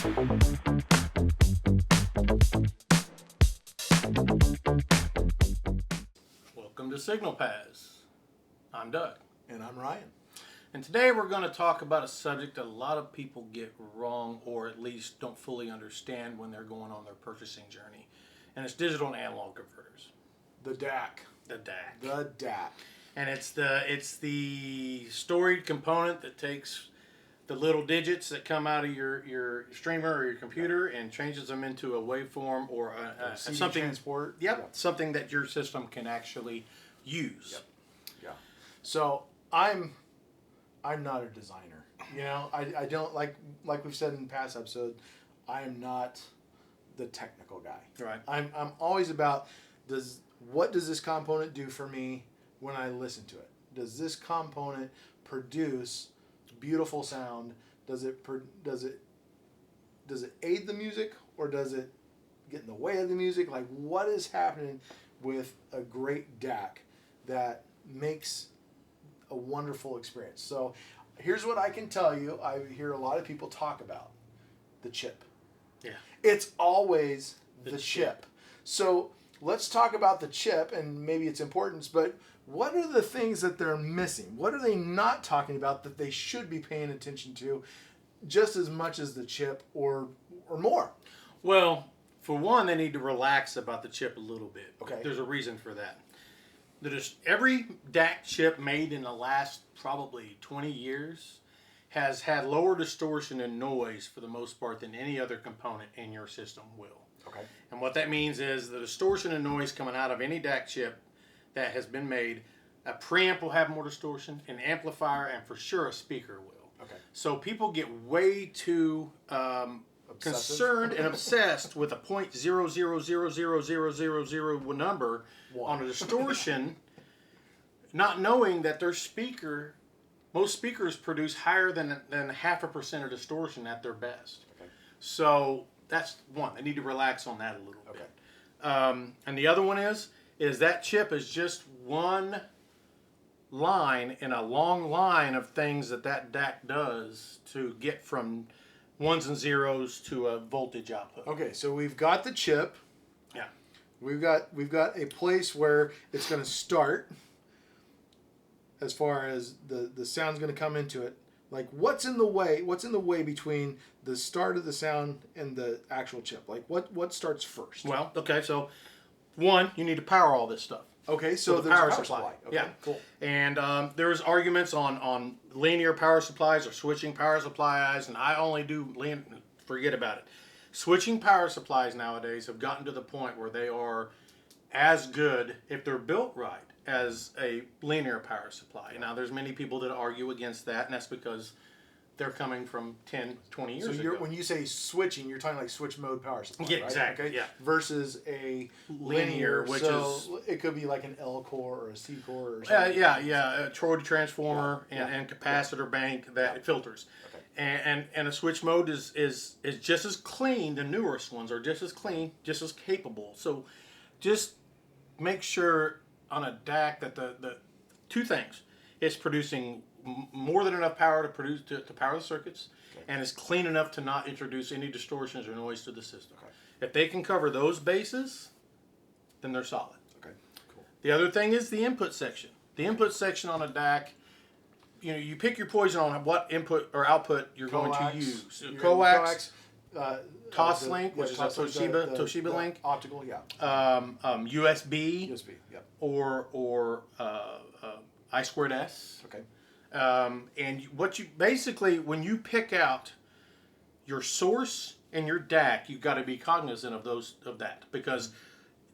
Welcome to Signal Paths. I'm Doug. And I'm Ryan. And today we're going to talk about a subject that a lot of people get wrong, or at least don't fully understand when they're going on their purchasing journey. And it's digital and analog converters. The DAC. The DAC. The DAC. And it's the storied component that takes the little digits that come out of your streamer or your computer and changes them into a waveform or CD something. transport. Yep, something that your system can actually use. Yep. Yeah. So I'm not a designer. You know, I don't like we've said in past episodes, I am not the technical guy. Right. I'm always about what does this component do for me when I listen to it? Does this component produce beautiful sound? Does it aid the music, or does it get in the way of the music? Like, what is happening with a great DAC that makes a wonderful experience? So here's what I can tell you. I hear a lot of people talk about the chip. Yeah. It's always the chip. So let's talk about the chip and maybe its importance, but what are the things that they're missing? What are they not talking about that they should be paying attention to just as much as the chip or more? Well, for one, they need to relax about the chip a little bit. Okay. There's a reason for that. Every DAC chip made in the last probably 20 years has had lower distortion and noise for the most part than any other component in your system will. Okay. And what that means is the distortion and noise coming out of any DAC chip that has been made, a preamp will have more distortion, an amplifier, and for sure a speaker will. Okay. So people get way too concerned and obsessed with a .0000000 number on a distortion, not knowing that their speaker, most speakers produce higher than 0.5% of distortion at their best. Okay. So that's one. They need to relax on that a little Okay. bit. And the other one is that chip is just one line in a long line of things that DAC does to get from ones and zeros to a voltage output. Okay, so we've got the chip. Yeah. We've got a place where it's going to start as far as the sound's going to come into it. Like, what's in the way between the start of the sound and the actual chip? Like, what starts first? Well, okay, so one, you need to power all this stuff. Okay, so the there's power a power supply. Okay, Yeah, cool. And there's arguments on linear power supplies or switching power supplies, and I only do forget about it. Switching power supplies nowadays have gotten to the point where they are as good, if they're built right, as a linear power supply. Now, there's many people that argue against that, and that's because they're coming from 10, 20 years ago. So when you say switching, you're talking like switch mode power supply, Yeah, right? exactly, Okay? yeah. Versus a Linear, which is... it could be like an L core or a C core or something. a toroidal transformer and capacitor bank that filters. Okay. And a switch mode is just as clean. The newest ones are just as clean, just as capable. So just make sure on a DAC that the two things, it's producing more than enough power to power the circuits, and it's clean enough to not introduce any distortions or noise to the system. Okay. If they can cover those bases, then they're solid. Okay, cool. The other thing is the input section. The input section on a DAC, you pick your poison on what input or output you're going to use. Coax, Toslink, which is a Toshiba link. Optical, yeah. USB. USB, yeah. Or I2S. Okay. And when you pick out your source and your DAC, you've got to be cognizant of that, because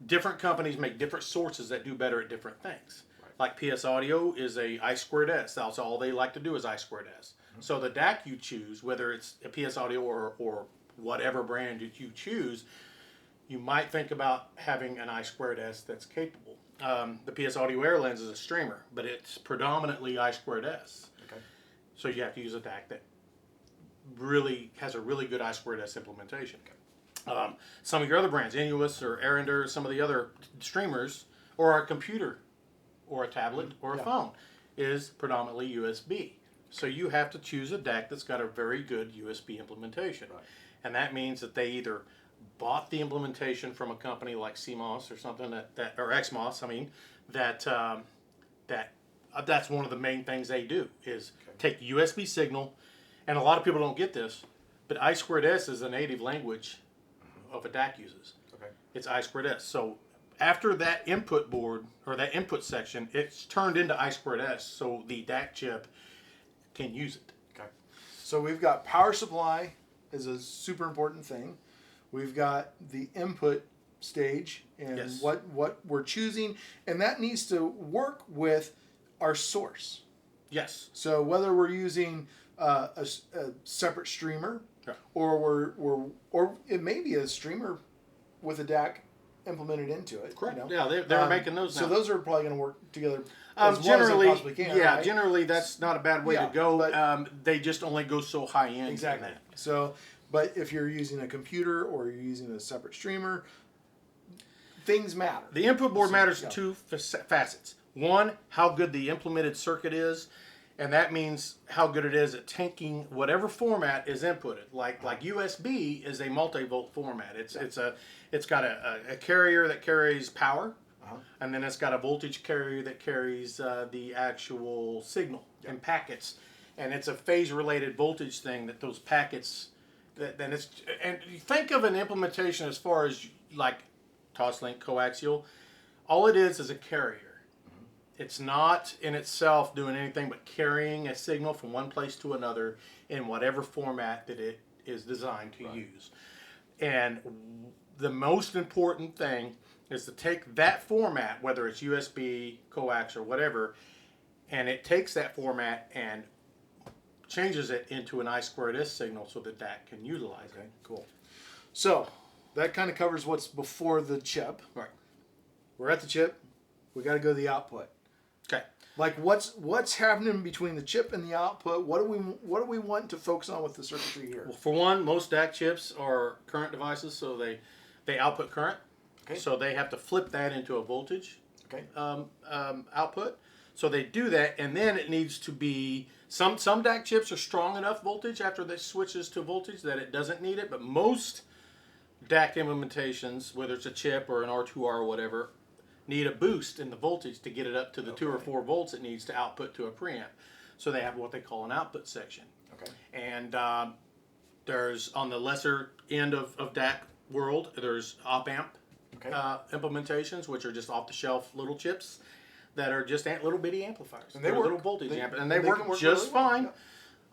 different companies make different sources that do better at different things. Right. Like PS Audio is a I2S. That's all they like to do is I2S. Mm-hmm. So the DAC you choose, whether it's a PS Audio or whatever brand that you choose, you might think about having an I2S that's capable. The PS Audio Air Lens is a streamer, but it's predominantly I2S. Okay. So you have to use a DAC that really has a really good I2S implementation. Okay. Some of your other brands, Inuus or Arender, some of the other streamers, or a computer, or a tablet, or a phone, is predominantly USB. So you have to choose a DAC that's got a very good USB implementation. Right. and that means that they either bought the implementation from a company like CMOS or something or XMOS. I mean, that's one of the main things they do is take USB signal, and a lot of people don't get this, but I2S is the native language of a DAC uses. Okay. It's I2S. So after that input board or that input section, it's turned into I2S, so the DAC chip can use it. Okay. So we've got power supply is a super important thing. We've got the input stage and Yes. what we're choosing, and that needs to work with our source. Yes. So whether we're using a separate streamer, Yeah. or it may be a streamer with a DAC implemented into it. Correct. You know? Yeah, they're making those now. So those are probably going to work together as well as they possibly can. Yeah, right? generally that's not a bad way Yeah, to go. but- They just only go so high end. Exactly. In that. So, but if you're using a computer or you're using a separate streamer, things matter. The input board matters yeah. in two facets. One, how good the implemented circuit is, and that means how good it is at taking whatever format is inputted. Like USB is a multi-volt format. It's got a carrier that carries power, and then it's got a voltage carrier that carries the actual signal and packets, and it's a phase-related voltage thing that those packets. Then it's, and you think of an implementation as far as like toslink coaxial. All it is a carrier. It's not in itself doing anything but carrying a signal from one place to another in whatever format that it is designed to use. And the most important thing is to take that format, whether it's USB, coax, or whatever, and it takes that format and changes it into an I2S signal so that DAC can utilize it. Cool. So that kind of covers what's before the chip. Right. We're at the chip. We got to go to the output. Okay. Like what's happening between the chip and the output? What do we want to focus on with the circuitry here? Well, for one, most DAC chips are current devices, so they output current. Okay. So they have to flip that into a voltage Okay. output. So they do that, and then it needs to be some DAC chips are strong enough voltage after they switches to voltage that it doesn't need it, but most DAC implementations, whether it's a chip or an R2R or whatever, need a boost in the voltage to get it up to the 2 or 4 volts it needs to output to a preamp. So they have what they call an output section. Okay. And there's, on the lesser end of DAC world, there's op-amp implementations, which are just off-the-shelf little chips that are just little bitty amplifiers. And they They're work. little voltage They and they can work work just really well. fine.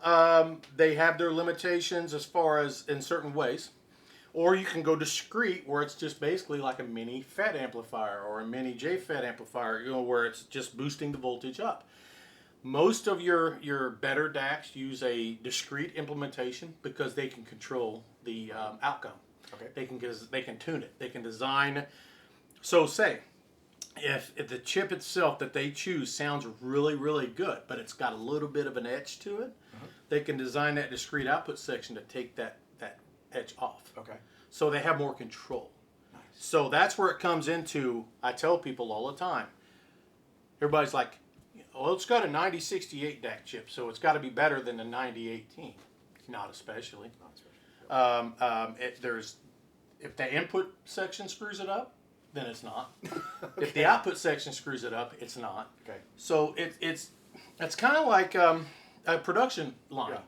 Yeah. They have their limitations as far as in certain ways. Or you can go discrete, where it's just basically like a mini FET amplifier or a mini JFET amplifier, where it's just boosting the voltage up. Most of your better DACs use a discrete implementation because they can control the outcome. Okay. They can tune it. They can design. So say, if the chip itself that they choose sounds really, really good, but it's got a little bit of an edge to it, they can design that discrete output section to take that edge off. Okay. So they have more control. Nice. So that's where it comes into, I tell people all the time, everybody's like, well, it's got a 9068 DAC chip, so it's got to be better than the 9018. Not especially. If the input section screws it up, then it's not. If the output section screws it up, it's not. Okay. So it's kind of like a production line. Yeah.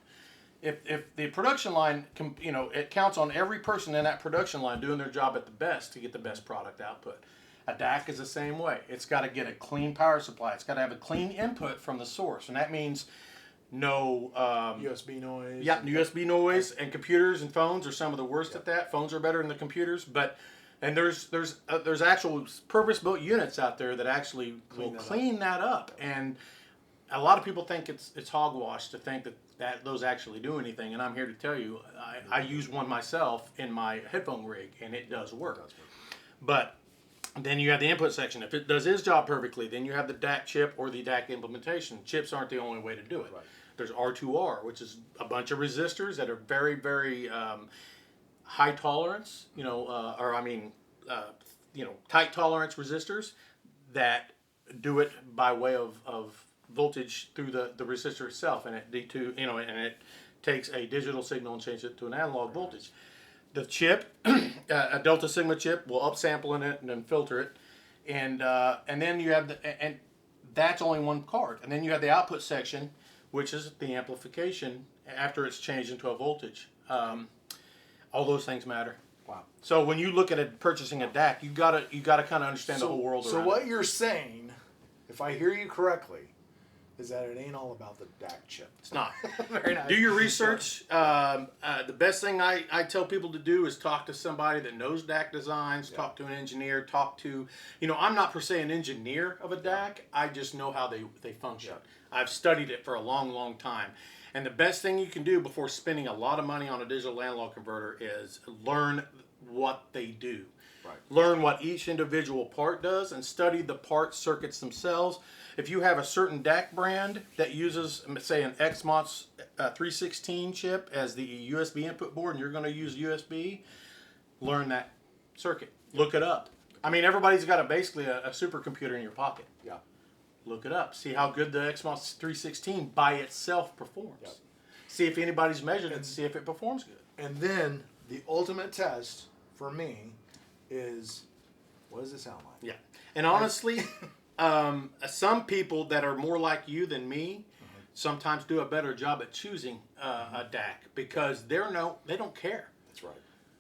If the production line, it counts on every person in that production line doing their job at the best to get the best product output. A DAC is the same way. It's got to get a clean power supply. It's got to have a clean input from the source, and that means no USB noise. Yeah, USB noise, and computers and phones are some of the worst at that. Phones are better than the computers, and there's actual purpose-built units out there that actually will clean that up. And a lot of people think it's hogwash to think that those actually do anything, and I'm here to tell you, I use one myself in my headphone rig, and it does work. But then you have the input section. If it does its job perfectly, then you have the DAC chip or the DAC implementation. Chips aren't the only way to do it. Right. There's R2R, which is a bunch of resistors that are very, very high tolerance, tight tolerance resistors that do it by way of voltage through the resistor itself, and it and it takes a digital signal and changes it to an analog voltage. The chip, a delta sigma chip, will upsample in it and then filter it, and then you have and that's only one card, and then you have the output section, which is the amplification after it's changed into a voltage. All those things matter. Wow. So when you look at purchasing a DAC, you gotta kind of understand the whole world around So what it. you're saying, if I hear you correctly, is that it ain't all about the DAC chip. It's not. Very nice. Do your research. The best thing I tell people to do is talk to somebody that knows DAC designs, talk to an engineer, I'm not per se an engineer of a DAC, I just know how they function. Yeah. I've studied it for a long, long time. And the best thing you can do before spending a lot of money on a digital analog converter is learn what they do. Right. Learn What each individual part does and study the part circuits themselves. If you have a certain DAC brand that uses, say, an XMOS 316 chip as the USB input board, and you're going to use USB, learn that circuit. Look it up. I mean, everybody's got basically a supercomputer in your pocket. Yeah. Look it up. See how good the XMOS 316 by itself performs. Yep. See if anybody's measured it and see if it performs good. And then the ultimate test for me is, what does it sound like? Yeah. And honestly, some people that are more like you than me sometimes do a better job at choosing a DAC because they don't care. That's right.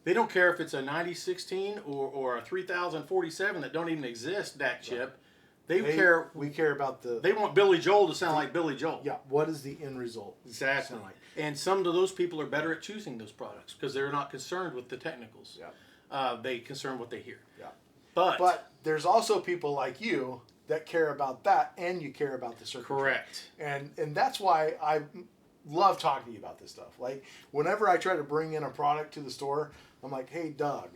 They don't care if it's a 9016 or a 3047 that don't even exist DAC chip. We care about They want Billy Joel to sound like Billy Joel. Yeah. What is the end result? Exactly. Sound like? And some of those people are better at choosing those products because they're not concerned with the technicals. Yeah. They concern what they hear. Yeah. But there's also people like you that care about that, and you care about the circuitry. correct. And that's why I love talking to you about this stuff. Like, whenever I try to bring in a product to the store, I'm like, hey, Doug,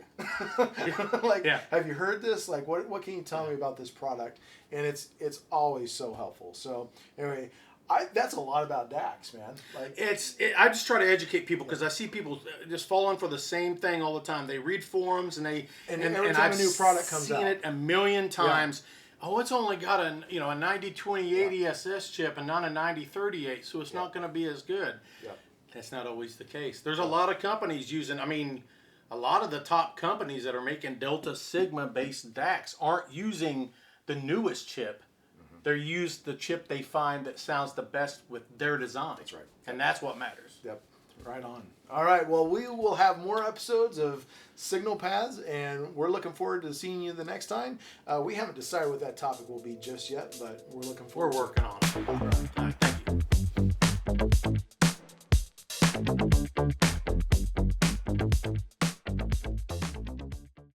have you heard this? Like, what can you tell me about this product? And it's always so helpful. So anyway, that's a lot about DACs, man. Like, I just try to educate people because I see people just falling for the same thing all the time. They read forums and every time a new product comes out, I've seen it a million times. Yeah. Oh, it's only got a 902080 SS chip and not a 9038, so it's not going to be as good. Yeah. That's not always the case. There's a lot of companies using. I mean, a lot of the top companies that are making Delta Sigma based DACs aren't using the newest chip. They use the chip they find that sounds the best with their design. That's right. And that's what matters. Yep. Right on. All right. Well, we will have more episodes of Signal Paths, and we're looking forward to seeing you the next time. We haven't decided what that topic will be just yet, but we're looking forward. We're working on it. All right. Thank you.